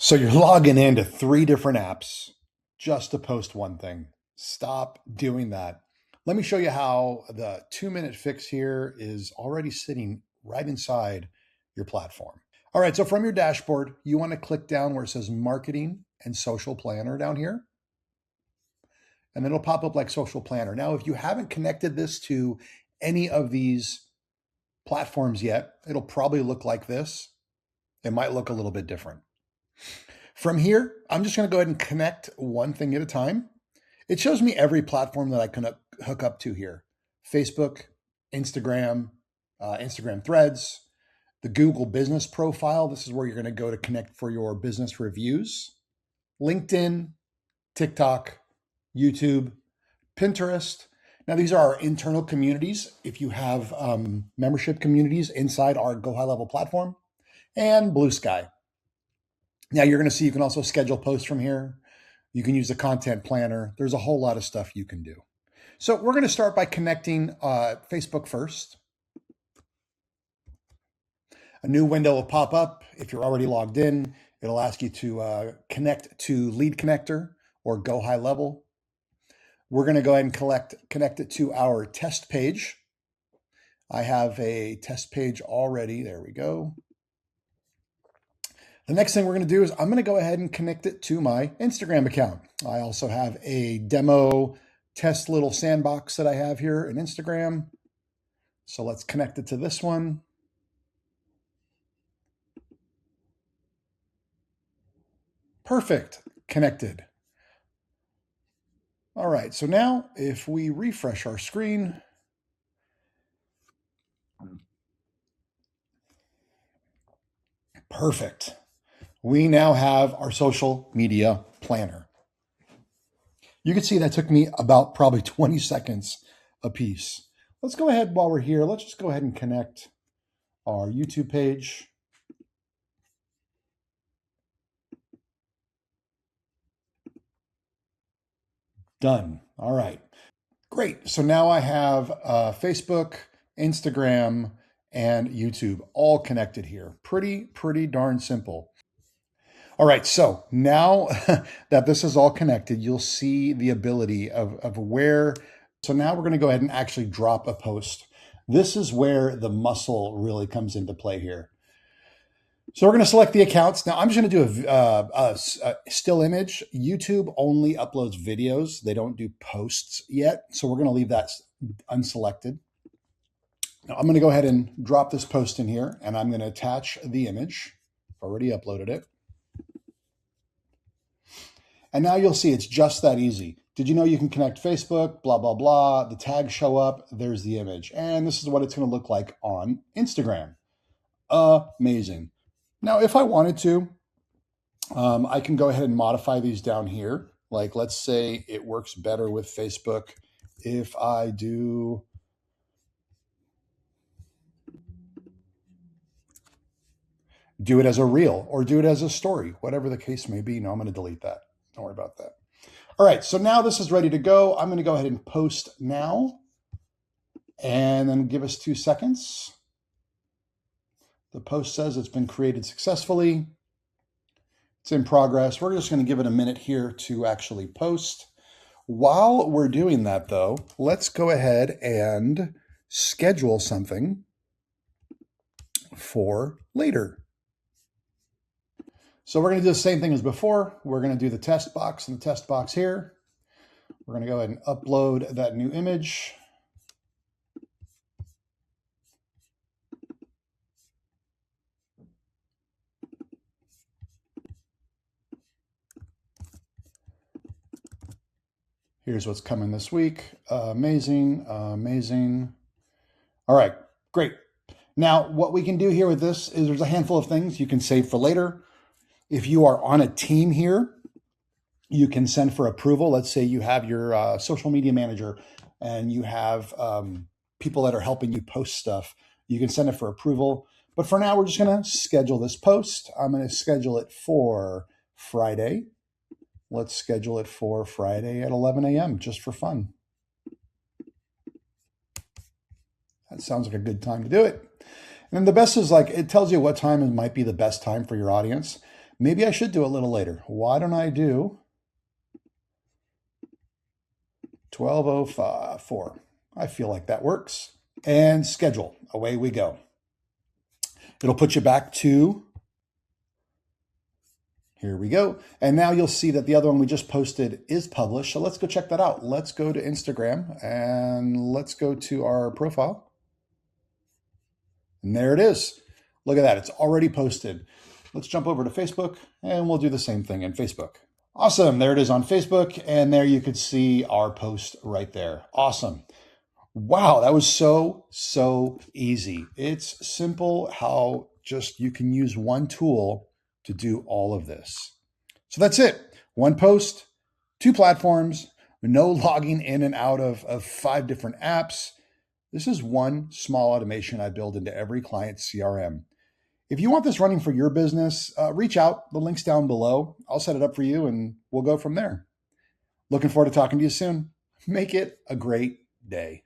So you're logging into 3 different apps just to post one thing. Stop doing that. Let me show you how the 2-minute fix here is already sitting right inside your platform. All right, so from your dashboard, you want to click down where it says Marketing and Social Planner down here. And then it'll pop up like Social Planner. Now, if you haven't connected this to any of these platforms yet, it'll probably look like this. It might look a little bit different. From here, I'm just going to go ahead and connect one thing at a time. It shows me every platform that I can hook up to here. Facebook, Instagram, Instagram Threads, the Google Business Profile. This is where you're going to go to connect for your business reviews. LinkedIn, TikTok, YouTube, Pinterest. Now, these are our internal communities. If you have membership communities inside our GoHighLevel platform, and Blue Sky. Now you're going to see you can also schedule posts from here. You can use the content planner. There's a whole lot of stuff you can do. So we're going to start by connecting Facebook first. A new window will pop up. If you're already logged in, it'll ask you to connect to Lead Connector or GoHighLevel. We're going to go ahead and connect it to our test page. I have a test page already. There we go. The next thing we're going to do is I'm going to go ahead and connect it to my Instagram account. I also have a demo test little sandbox that I have here in Instagram. So let's connect it to this one. Perfect. Connected. All right. So now if we refresh our screen, perfect. We now have our social media planner. You can see that took me about probably 20 seconds a piece. Let's go ahead while we're here. Let's just go ahead and connect our YouTube page. Done. All right. Great. So now I have Facebook, Instagram, and YouTube all connected here. Pretty darn simple. All right, so now that this is all connected, you'll see the ability of where. So now we're going to go ahead and actually drop a post. This is where the muscle really comes into play here. So we're going to select the accounts. Now I'm just going to do a still image. YouTube only uploads videos. They don't do posts yet. So we're going to leave that unselected. Now I'm going to go ahead and drop this post in here, and I'm going to attach the image. I've already uploaded it. And now you'll see it's just that easy. Did you know you can connect Facebook, blah, blah, blah. The tags show up. There's the image. And this is what it's going to look like on Instagram. Amazing. Now, if I wanted to, I can go ahead and modify these down here. Like, let's say it works better with Facebook if I do it as a reel or do it as a story, whatever the case may be. No, I'm going to delete that. Don't worry about that. All right, so now this is ready to go. I'm going to go ahead and post now and then give us 2 seconds. The post says it's been created successfully. It's in progress. We're just going to give it a minute here to actually post. While we're doing that, though, let's go ahead and schedule something for later. So we're going to do the same thing as before. We're going to do the test box and the test box here. We're going to go ahead and upload that new image. Here's what's coming this week. Amazing, amazing. All right, great. Now, what we can do here with this is there's a handful of things you can save for later. If you are on a team here, you can send for approval. Let's say you have your social media manager and you have people that are helping you post stuff. You can send it for approval. But for now, we're just going to schedule this post. I'm going to schedule it for Friday. Let's schedule it for Friday at 11 a.m. just for fun. That sounds like a good time to do it. And the best is like, it tells you what time might be the best time for your audience. Maybe I should do a little later. Why don't I do 12:04? I feel like that works. And schedule. Away we go. It'll put you back to, here we go. And now you'll see that the other one we just posted is published. So let's go check that out. Let's go to Instagram and let's go to our profile. And there it is. Look at that. It's already posted. Let's jump over to Facebook and we'll do the same thing in Facebook. Awesome. There it is on Facebook. And there you could see our post right there. Awesome. Wow, that was so easy. It's simple how just you can use one tool to do all of this. So that's it. One post, 2 platforms, no logging in and out of 5 different apps. This is one small automation I build into every client's CRM. If you want this running for your business, reach out. The link's down below. I'll set it up for you and we'll go from there. Looking forward to talking to you soon. Make it a great day.